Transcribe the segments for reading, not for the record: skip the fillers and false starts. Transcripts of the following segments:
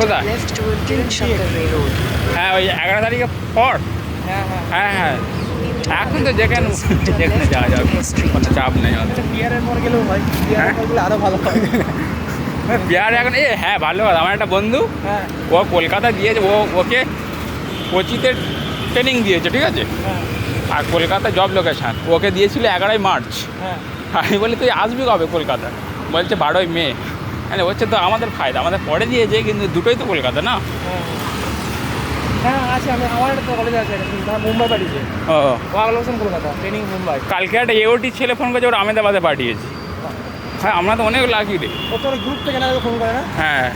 কোথায়? হ্যাঁ ওই 11 তারিখের পর। হ্যাঁ হ্যাঁ এখন তো যেখানে যাওয়া যাবে, কোনো চাপ নেই। বিয়ারের পর গেলেও হয়, বিয়ারের পর গেলে আরও ভালো হয়। বিহার এখন হ্যাঁ ভালো কথা। আমার একটা বন্ধু, হ্যাঁ ও কলকাতা দিয়েছে, ওকে কোচিতে ট্রেনিং দিয়েছে, ঠিক আছে, হ্যাঁ আর কলকাতা জব লোকেশান ওকে দিয়েছিল 11ই মার্চ। হ্যাঁ আমি বলি তুই আসবি কবে কলকাতা? বলছে 12ই মে। মানে হচ্ছে তো আমাদের ফায়দা, আমাদের পরে দিয়েছে কিন্তু দুটোই তো কলকাতা না। হ্যাঁ আছে, আমার একটা কলেজ আছে মুম্বাই পাঠিয়েছে। ও ওয়াগলোশন কলকাতা, ট্রেনিং মুম্বাই। কালকে একটা এওটি ছেলে ফোন করেছে, ওর আহমেদাবাদে পাঠিয়েছে। হ্যাঁ আমরা তো অনেক লাকি রে। ও তোর গ্রুপ থেকে না ফোন করে না? হ্যাঁ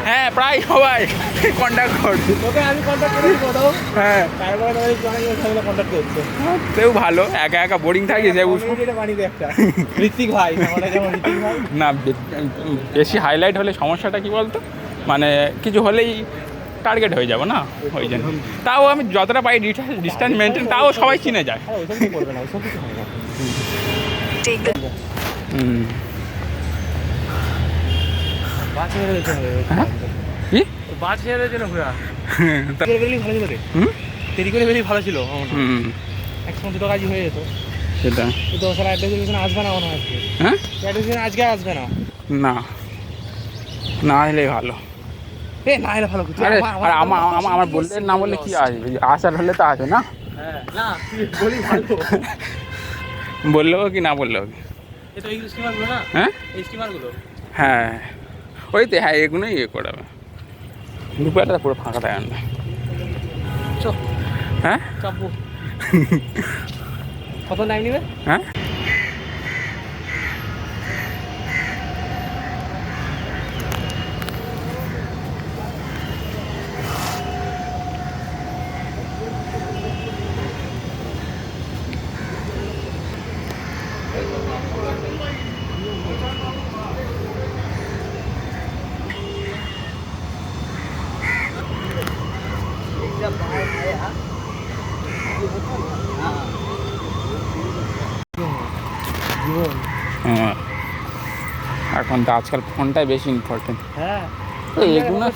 হ্যাঁ প্রায় সবাই কন্ট্যাক্ট করছে। তোকে আমি কন্ট্যাক্ট করেছি কোথাও, হ্যাঁ তারপরে তোমার কন্ট্যাক্ট করছে। তেও ভালো, একা একা বোরিং থাকি যে বানিয়ে একটা ঋত্বিক ভাই, আমাদের যেমন ঋত্বিক ভাই না। বেশি হাইলাইট হলে সমস্যাটা কি বলতো, মানে কিছু হলেই টার্গেট হয়ে যাবে না, ওই জন্য। তাও আমি যতটা পাই ডিস্টেন্স মেনটেন, তাও সবাই চিনে যায়। ওইসব কি করবে না, ওইসব কিছু হয় না। হুম বাস ছেড়ে দিতে হবে। কি বাস ছেড়ে দিতে না ঘোরা বেরিয়ে ভালো ছিল রে। হুম দেরি করে বেরিয়ে ভালো ছিল। হুম একসঙ্গে দুটো কাজই হয়ে যেত। সেটা কিন্তু স্যার অ্যাডমিশন আসবে না মনে হয় আজকে। হ্যাঁ অ্যাডমিশন আজকে আসবে না। না না এলেই ভালো। এ না এলে ভালো কিছু। আরে আর আমার বললে না বললে কি আসবে, আসার হলে তো আসে না। হ্যাঁ না তুই বলি ভালো। বললেও কি না বললেও কি। এই তো এই স্টিমারগুলো না, হ্যাঁ এই স্টিমারগুলো। হ্যাঁ ওই তো, হ্যাঁ এগুলোই করাবে। দুপুরটা পুরো ফাঁকা থাকে না। চো হ্যাঁ চাপবো। কত টাইম নেবে? হ্যাঁ হ্যাঁ এখন তো আজকাল ফোনটাই বেশি ইম্পর্টেন্ট। হ্যাঁ এগুলো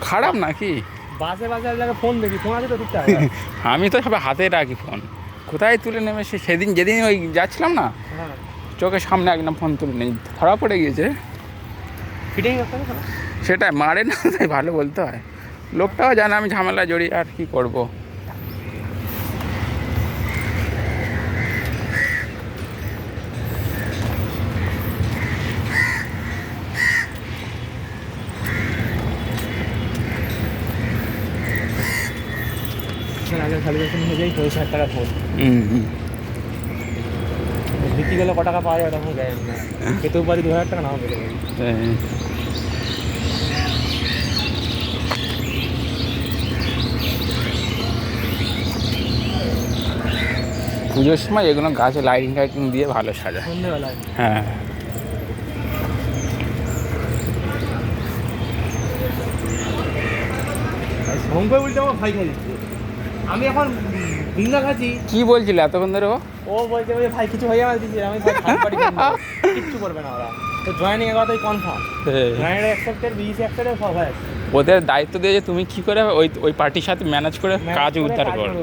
খারাপ নাকি? বাসে বাসে এক জায়গায় ফোন দেখি, ফোন আছে তো ঠিকঠাক। আমি তো সবাই হাতে রাখি ফোন, কোথায় তুলে নেবে সেদিন যেদিন ওই যাচ্ছিলাম না, হ্যাঁ চোখের সামনে একদম ফোন তুলে নেই, ধরা পড়ে গিয়েছে। ফিটিং করতে হবে। সেটা মারে না, তাই ভালো বলতে হয়। লোকটাও জানে আমি ঝামেলা জড়িয়ে, আর কি করব। আগে খালি নিয়ে যাই 60 টাকা ফোন বিক্রি গেলে ক টাকা পাওয়া যায় তখন গায়ে না খেতেও পারি, 2000 টাকা নাও পেতে পারি। পুজোর সময় এগুলো গাছে লাইটিং টাইটিং দিয়ে ভালো সাজায় সন্ধ্যেবেলায়। হ্যাঁ শঙ্কর বলতে আমার ভাই খাই দিচ্ছে। আমি এখন ভিঙ্গা খাচ্ছি। কি বলছিলে এতক্ষণ ধরে? ও বলছে ওই ভাই কিছু হয়ে আমার দিচ্ছে, আমি কিচ্ছু করবে না ওরা। তো জয়েনিং এর কথাই confirm, joining accepted, BSc accepted সব হয়। ওদের দায়িত্ব দিয়ে যে তুমি কি করে ওই পার্টির সাথে ম্যানেজ করে কাজ উদ্ধার করো।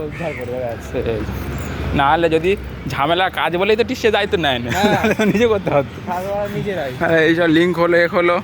না হলে যদি ঝামেলা কাজ বলেই তো সে দায়িত্ব নেয় না, নিজে করতে হতো। নিজেরাই এইসব লিঙ্ক হলো হলো